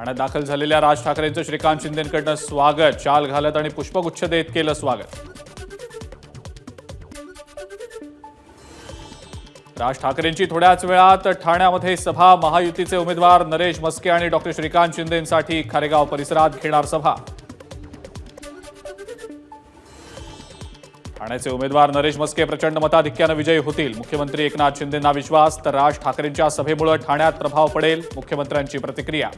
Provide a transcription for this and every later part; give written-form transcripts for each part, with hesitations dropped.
ठाण्यात दाखल झालेल्या राज ठाकरेंचं श्रीकांत शिंदेंकडून स्वागत, शाल घालत आणि पुष्पगुच्छ देत केलं स्वागत। राज ठाकरेंची थोड्याच वेळात ठाण्यामध्ये सभा, महायुतीचे उमेदवार नरेश मस्के आणि डॉक्टर श्रीकांत शिंदेंसाठी खारेगाव परिसरात घेणार सभा। ठाण्याचे उमेदवार नरेश मस्के प्रचंड मताधिक्याने विजयी होतील, मुख्यमंत्री एकनाथ शिंदेंना विश्वास, तर राज ठाकरेंच्या सभेमुळे ठाण्यात प्रभाव पडेल, मुख्यमंत्र्यांची प्रतिक्रिया।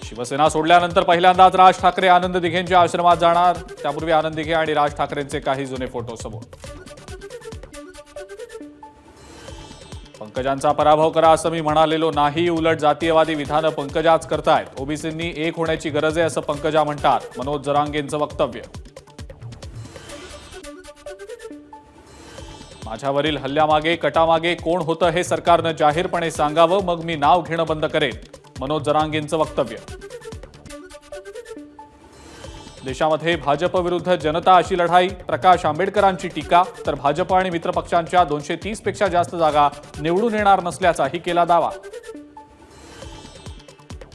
शिवसेना सोडल्यानंतर पहिल्यांदाच राज ठाकरे आनंद दिघेंच्या आश्रमात जाणार, त्यापूर्वी आनंद दिघे आणि राज ठाकरेंचे काही जुने फोटो समोर। पंकजांचा पराभव करा असं मी म्हणालेलो नाही, उलट जातीयवादी विधानं पंकजाच करतायत, ओबीसींनी एक होण्याची गरज आहे असं पंकजा म्हणतात, मनोज जरांगेंचं वक्तव्य। माझ्यावरील हल्ल्यामागे कटामागे कोण होतं हे सरकारनं जाहीरपणे सांगावं, मग मी नाव घेणं बंद करेन, मनोज जरांगेंचं वक्तव्य। देशामध्ये भाजप विरुद्ध जनता अशी लढाई, प्रकाश आंबेडकरांची टीका, तर भाजप आणि मित्रपक्षांच्या 230 पेक्षा जास्त जागा निवडून येणार नसल्याचाही केला दावा।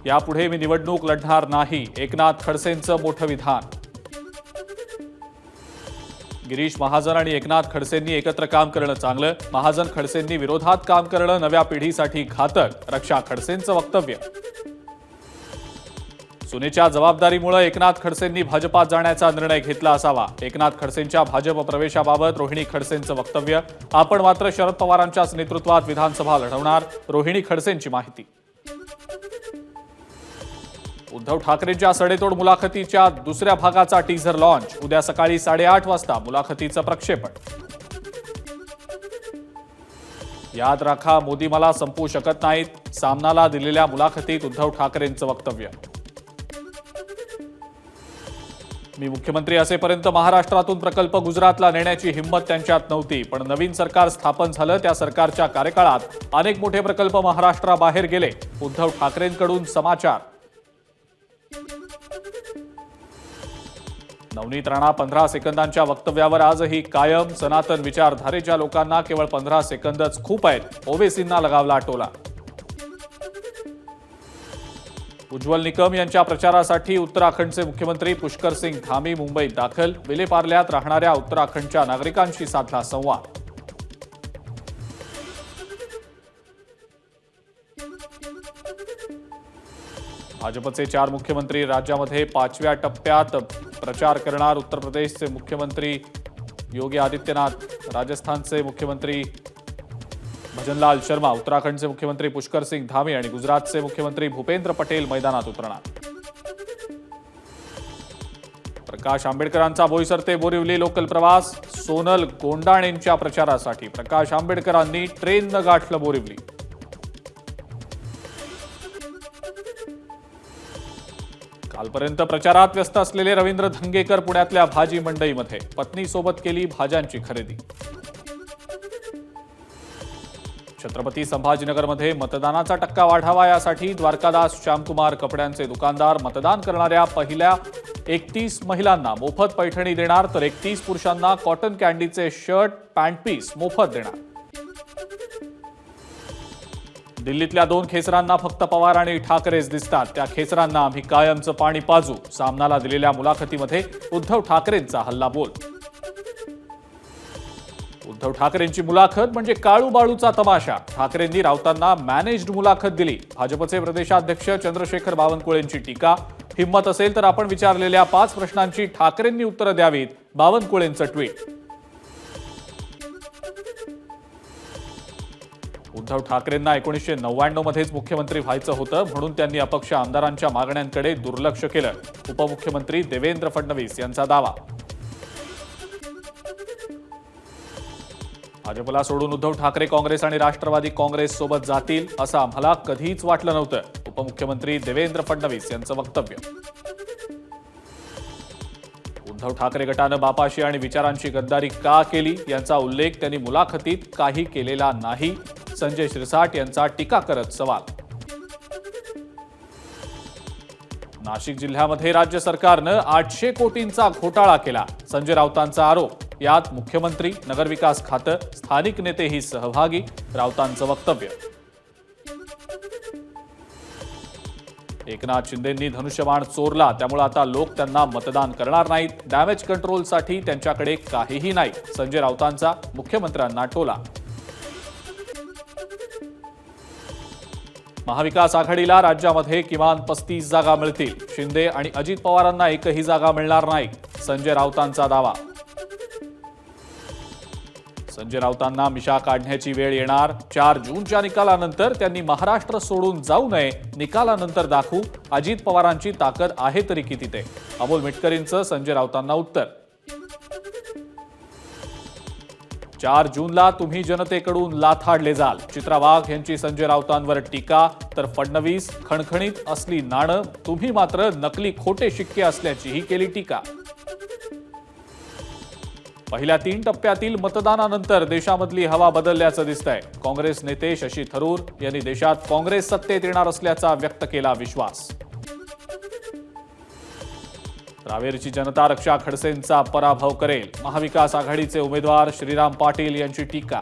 यापुढे मी निवडणूक लढणार नाही, एकनाथ खडसेंचं मोठं विधान। गिरीश महाजन आणि एकनाथ खडसेंनी एकत्र काम करणं चांगलं, महाजन खडसेंनी विरोधात काम करणं नव्या पिढीसाठी घातक, रक्षा खडसेंचं वक्तव्य। सुनेच्या जबाबदारीमुळे एकनाथ खडसेंनी भाजपात जाण्याचा निर्णय घेतला असावा, एकनाथ खडसेंच्या भाजप प्रवेशाबाबत रोहिणी खडसेंचं वक्तव्य। आपण मात्र शरद पवारांच्याच नेतृत्वात विधानसभा लढवणार, रोहिणी खडसेंची माहिती। उद्धव ठाकरेंच्या सडेतोड मुलाखतीच्या दुसऱ्या भागाचा टीझर लॉन्च, उद्या सकाळी 8:30 वाजता मुलाखतीचं प्रक्षेपण। याद राखा, मोदी मला संपवू शकत नाहीत, सामनाला दिलेल्या मुलाखतीत उद्धव ठाकरेंचं वक्तव्य। मी मुख्यमंत्री असेपर्यंत महाराष्ट्रातून प्रकल्प गुजरातला नेण्याची हिंमत त्यांच्यात नव्हती, पण नवीन सरकार स्थापन झालं त्या सरकारच्या कार्यकाळात अनेक मोठे प्रकल्प महाराष्ट्राबाहेर गेले, उद्धव ठाकरेंकडून समाचार। नवनीत राणा 15 सेकंदांच्या वक्तव्यावर आजही कायम, सनातन विचारधारेच्या लोकांना केवळ 15 सेकंदच खूप आहेत, ओवेसींना लगावला टोला। उज्ज्वल निकम यांच्या प्रचारासाठी उत्तराखंडचे मुख्यमंत्री पुष्कर सिंग धामी मुंबईत दाखल, विलेपार्ल्यात राहणाऱ्या उत्तराखंडच्या नागरिकांशी साधला संवाद। भाजपचे 4 मुख्यमंत्री राज्यामध्ये 5व्या टप्प्यात प्रचार करणार, उत्तर प्रदेशचे मुख्यमंत्री योगी आदित्यनाथ, राजस्थानचे मुख्यमंत्री भजनलाल शर्मा, उत्तराखंडचे मुख्यमंत्री पुष्कर सिंग धामी आणि गुजरातचे मुख्यमंत्री भूपेंद्र पटेल मैदानात उतरणार। प्रकाश आंबेडकरांचा बोईसर ते बोरिवली लोकल प्रवास, सोनल गोंडाणेंच्या प्रचारासाठी प्रकाश आंबेडकरांनी ट्रेननं गाठलं बोरिवली। कालपर्यंत प्रचारात व्यस्त असलेले रवींद्र धंगेकर पुण्यातल्या भाजी मंडईमध्ये, पत्नीसोबत केली भाज्यांची खरेदी। छत्रपती संभाजीनगरमध्ये मतदानाचा टक्का वाढावा यासाठी द्वारकादास श्यामकुमार कपड्यांचे दुकानदार मतदान करणाऱ्या पहिल्या 31 महिलांना मोफत पैठणी देणार, तर 31 पुरुषांना कॉटन कॅन्डीचे शर्ट पॅन्ट पीस मोफत देणार। दिल्लीतल्या 2 खेसरांना फक्त पवार आणि ठाकरेच दिसतात, त्या खेसरांना आम्ही कायमचं पाणी पाजू, सामनाला दिलेल्या मुलाखतीमध्ये उद्धव ठाकरेंचा हल्लाबोल। उद्धव ठाकरेंची मुलाखत म्हणजे काळू बाळूचा तमाशा, ठाकरेंनी राऊतांना मॅनेज्ड मुलाखत दिली, भाजपचे प्रदेशाध्यक्ष चंद्रशेखर बावनकुळेंची टीका। हिंमत असेल तर आपण विचारलेल्या 5 प्रश्नांची ठाकरेंनी उत्तरं द्यावीत, बावनकुळेंचं ट्विट। उद्धव ठाकरेंना 1999 मध्येच मुख्यमंत्री व्हायचं होतं, म्हणून त्यांनी अपक्ष आमदारांच्या मागण्यांकडे दुर्लक्ष केलं, उपमुख्यमंत्री देवेंद्र फडणवीस यांचा दावा। भाजपला सोडून उद्धव ठाकरे काँग्रेस आणि राष्ट्रवादी काँग्रेस सोबत जातील असं आम्हाला कधीच वाटलं नव्हतं, उपमुख्यमंत्री देवेंद्र फडणवीस यांचं वक्तव्य। उद्धव ठाकरे गटानं बापाशी आणि विचारांची गद्दारी का केली यांचा उल्लेख त्यांनी मुलाखतीत काही केलेला नाही, संजय शिरसाट यांचा टीका करत सवाल। नाशिक जिल्ह्यामध्ये राज्य सरकारनं 800 कोटींचा घोटाळा केला, संजय राऊतांचा आरोप, यात मुख्यमंत्री, नगरविकास खातं, स्थानिक नेतेही सहभागी, राऊतांचं वक्तव्य। एकनाथ शिंदेंनी धनुष्यबाण चोरला, त्यामुळे आता लोक त्यांना मतदान करणार नाहीत. डॅमेज कंट्रोलसाठी त्यांच्याकडे काहीही नाही. संजय राऊतांचा मुख्यमंत्र्यांना टोला. महाविकास आघाडीला राज्यामध्ये किमान 35 जागा मिळतील. शिंदे आणि अजित पवारांना एकही जागा मिळणार नाही. संजय राऊतांचा दावा. संजय राऊतांना मिशा काढण्याची वेळ येणार. 4 जूनच्या निकालानंतर त्यांनी महाराष्ट्र सोडून जाऊ नये. निकालानंतर दाखवू अजित पवारांची ताकद आहे तरी किती ते. अमोल मिटकरींचं संजय राऊतांना उत्तर. 4 जूनला तुम्ही जनतेकडून लाथाडले जाल. चित्रा वाघ यांची संजय राऊतांवर टीका. तर फडणवीस खणखणीत असली नाणं, तुम्ही मात्र नकली खोटे शिक्के असल्याचीही केली टीका. पहिल्या 3 टप्प्यातील मतदानानंतर देशामधली हवा बदलल्याचं दिसतंय. काँग्रेस नेते शशी थरूर यांनी देशात काँग्रेस सत्तेत येणार असल्याचा व्यक्त केला विश्वास. रावेरची जनता रक्षा खडसेंचा पराभव करेल. महाविकास आघाडीचे उमेदवार श्रीराम पाटील यांची टीका.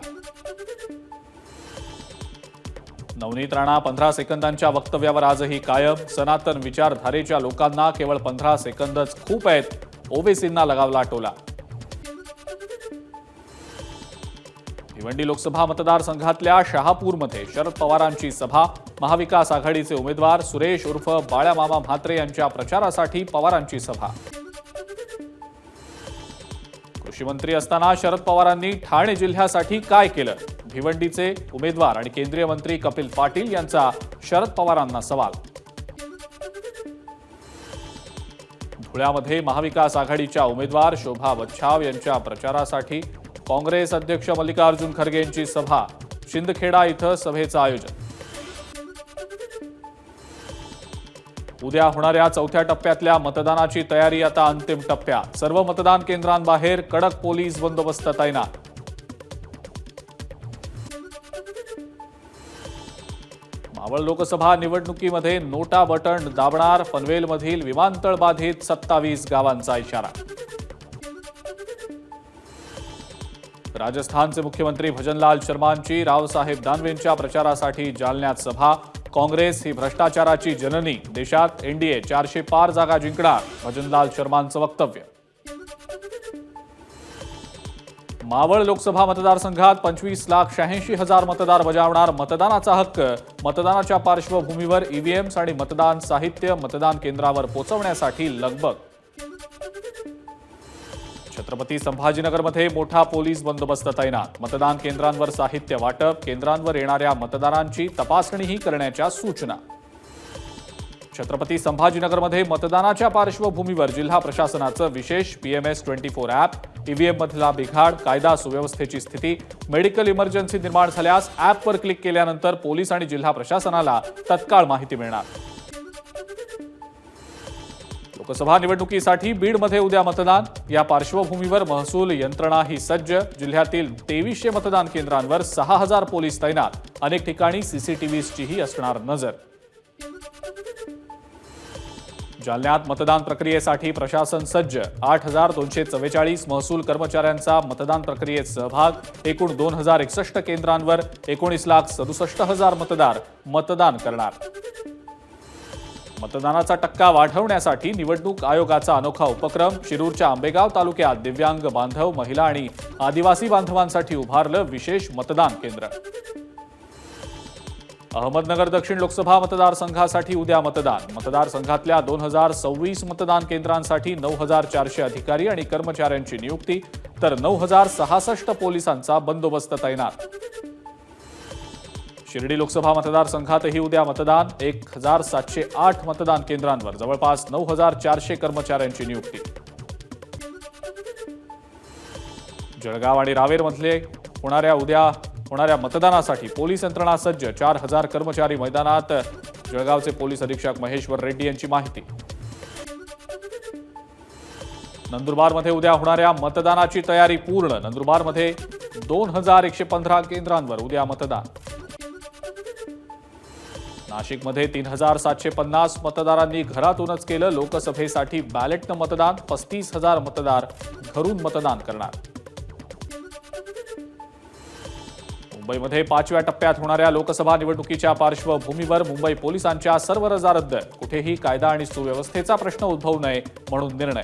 नवनीत राणा 15 सेकंदांच्या वक्तव्यावर आजही कायम. सनातन विचारधारेच्या लोकांना केवळ 15 सेकंदच खूप आहेत. ओवेसींना लगावला टोला. भिवंडी लोकसभा मतदारसंघातल्या शहापूरमध्ये शरद पवारांची सभा. महाविकास आघाडीचे उमेदवार सुरेश उर्फ बाळ्यामामा म्हात्रे यांच्या प्रचारासाठी पवारांची सभा. कृषी मंत्री असताना शरद पवारांनी ठाणे जिल्ह्यासाठी काय केलं? भिवंडीचे उमेदवार आणि केंद्रीय मंत्री कपिल पाटील यांचा शरद पवारांना सवाल. धुळ्यामध्ये महाविकास आघाडीच्या उमेदवार शोभा बच्छाव यांच्या प्रचारासाठी काँग्रेस अध्यक्ष मल्लिकार्जुन खरगे यांची सभा. शिंदखेडा इथं सभेचं आयोजन. उद्या होणाऱ्या 4थ्या टप्प्यातल्या मतदानाची तयारी आता अंतिम टप्प्यात. सर्व मतदान केंद्रांबाहेर कडक पोलीस बंदोबस्त तैनात. मावळ लोकसभा निवडणुकीमध्ये नोटा बटण दाबणार. पनवेलमधील विमानतळ बाधित 27 गावांचा इशारा. राजस्थानचे मुख्यमंत्री भजनलाल शर्मांची रावसाहेब दानवेंच्या प्रचारासाठी जालन्यात सभा. काँग्रेस ही भ्रष्टाचाराची जननी. देशात एनडीए 400 पार जागा जिंकणार. भजनलाल शर्मांचं वक्तव्य. मावळ लोकसभा मतदारसंघात 25,86,000 मतदार बजावणार मतदानाचा हक्क. मतदानाच्या पार्श्वभूमीवर ईव्हीएम्स आणि मतदान साहित्य मतदान केंद्रावर पोहोचवण्यासाठी लगबग. छत्रपती संभाजीनगरमध्ये मोठा पोलीस बंदोबस्त तैनात. मतदान केंद्रांवर साहित्य वाटप. केंद्रांवर येणाऱ्या मतदारांची तपासणीही करण्याच्या सूचना. छत्रपती संभाजीनगरमध्ये मतदानाच्या पार्श्वभूमीवर जिल्हा प्रशासनाचं विशेष PMS 24 ॲप. ईव्हीएममधला बिघाड, कायदा सुव्यवस्थेची स्थिती, मेडिकल इमर्जन्सी निर्माण झाल्यास ॲपवर क्लिक केल्यानंतर पोलीस आणि जिल्हा प्रशासनाला तत्काळ माहिती मिळणार. लोकसभा निवडणुकीसाठी बीडमध्ये उद्या मतदान. या पार्श्वभूमीवर महसूल यंत्रणाही सज्ज. जिल्ह्यातील 2300 मतदान केंद्रांवर 6000 पोलीस तैनात. अनेक ठिकाणी CCTV'चीही असणार नजर. जालन्यात मतदान प्रक्रियेसाठी प्रशासन सज्ज. 8244 महसूल कर्मचाऱ्यांचा मतदान प्रक्रियेत सहभाग. एकूण 2061 केंद्रांवर 19,67,000 मतदार मतदान करणार. मतदानाचा टक्का वाढवण्यासाठी निवडणूक आयोगाचा अनोखा उपक्रम. शिरूरच्या आंबेगाव तालुक्यात दिव्यांग बांधव, महिला आणि आदिवासी बांधवांसाठी उभारलं विशेष मतदान केंद्र. अहमदनगर दक्षिण लोकसभा मतदारसंघासाठी उद्या मतदान. मतदारसंघातल्या 2026 मतदान केंद्रांसाठी 9400 अधिकारी आणि कर्मचाऱ्यांची नियुक्ती. तर 9066 पोलिसांचा बंदोबस्त तैनात. शिर्डी लोकसभा मतदारसंघातही उद्या मतदान. 1708 मतदान केंद्रांवर जवळपास 9400 कर्मचाऱ्यांची नियुक्ती. जळगाव आणि रावेरमध्ये उद्या होणाऱ्या मतदानासाठी पोलीस यंत्रणा सज्ज. 4000 कर्मचारी मैदानात. जळगावचे पोलीस अधीक्षक महेश्वर रेड्डी यांची माहिती. नंदुरबारमध्ये उद्या होणाऱ्या मतदानाची तयारी पूर्ण. नंदुरबारमध्ये 2115 केंद्रांवर उद्या मतदान. नाशिकमध्ये 3750 मतदारांनी घरातूनच केलं. लोकसभेसाठी बॅलेटनं मतदान. 35,000 मतदार घरून मतदान करणार. मुंबईमध्ये 5व्या टप्प्यात होणाऱ्या लोकसभा निवडणुकीच्या पार्श्वभूमीवर मुंबई पोलिसांच्या सर्व रजा रद्द, कुठेही कायदा आणि सुव्यवस्थेचा प्रश्न उद्भवू नये म्हणून निर्णय.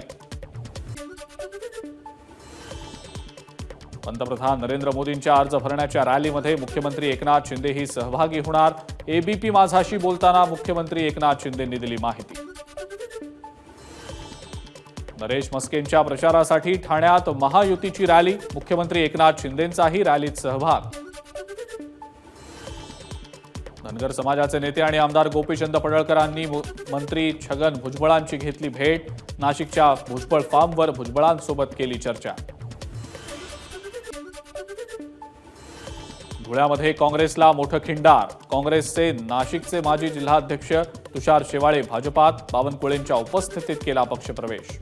पंतप्रधान नरेंद्र मोदींच्या अर्ज भरण्याच्या रॅलीमध्ये मुख्यमंत्री एकनाथ शिंदेही सहभागी होणार. एबीपी माझाशी बोलताना मुख्यमंत्री एकनाथ शिंदेंनी दिली माहिती. नरेश म्हस्केंच्या प्रचारासाठी ठाण्यात महायुतीची रॅली, मुख्यमंत्री एकनाथ शिंदेंचाही रॅलीत सहभाग. धनगर समाजाचे नेते आणि आमदार गोपीचंद पडळकरांनी मंत्री छगन भुजबळांची घेतली भेट. नाशिकच्या भुजबळ फार्मवर भुजबळांसोबत केली चर्चा. धुळ्यामध्ये काँग्रेसला मोठं खिंडार, काँग्रेसचे नाशिकचे माजी जिल्हाध्यक्ष तुषार शेवाळे भाजपात, बावनकुळेंच्या उपस्थितीत केला पक्षप्रवेश.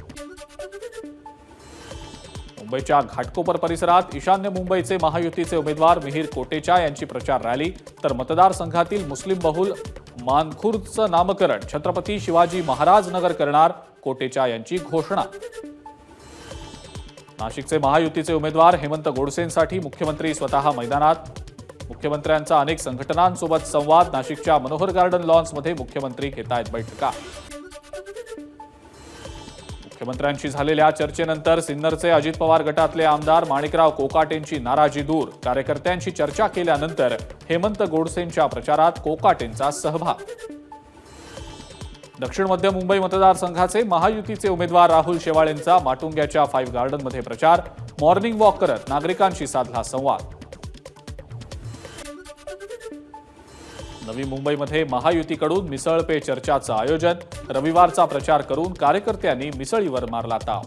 मुंबईच्या घाटकोपर परिसरात ईशान्य मुंबईचे महायुतीचे उमेदवार मिहीर कोटेचा यांची प्रचार रॅली, तर मतदारसंघातील मुस्लिम बहुल मानखुर्दचं नामकरण छत्रपती शिवाजी महाराज नगर करणार, कोटेचा यांची घोषणा. नाशिकचे महायुतीचे उमेदवार हेमंत गोडसेंसाठी मुख्यमंत्री स्वतः मैदानात, मुख्यमंत्र्यांचा अनेक संघटनांसोबत संवाद. नाशिकच्या मनोहर गार्डन लॉन्समध्ये मुख्यमंत्री घेतायत बैठका. मुख्यमंत्र्यांशी झालेल्या चर्चेनंतर सिन्नरचे अजित पवार गटातले आमदार माणिकराव कोकाटेंची नाराजी दूर, कार्यकर्त्यांशी चर्चा केल्यानंतर हेमंत गोडसेंच्या प्रचारात कोकाटेंचा सहभाग. दक्षिण मध्य मुंबई मतदारसंघाचे महायुतीचे उमेदवार राहुल शेवाळेंचा माटुंग्याच्या 5 गार्डनमध्ये प्रचार, मॉर्निंग वॉक करत नागरिकांशी साधला संवाद. नवी मुंबईमध्ये महायुतीकडून मिसळ पे चर्चाचं आयोजन, रविवारचा प्रचार करून कार्यकर्त्यांनी मिसळीवर मारला ताव.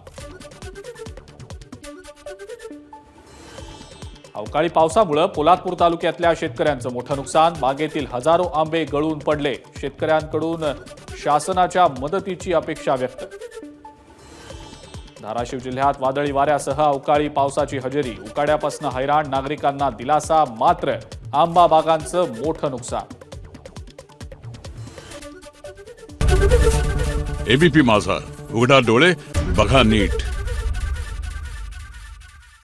अवकाळी पावसामुळे पोलादपूर तालुक्यातल्या शेतकऱ्यांचं मोठं नुकसान, बागेतील हजारो आंबे गळून पडले. शेतकऱ्यांकडून शासनाच्या मदतीची अपेक्षा व्यक्त. धाराशिव जिल्ह्यात वादळी वाऱ्यासह अवकाळी पावसाची हजेरी, उकाड्यापासून हैराण नागरिकांना दिलासा, मात्र आंबा बागांचं मोठं नुकसान. एबीपी माझा, उघडा डोळे बघा नीट.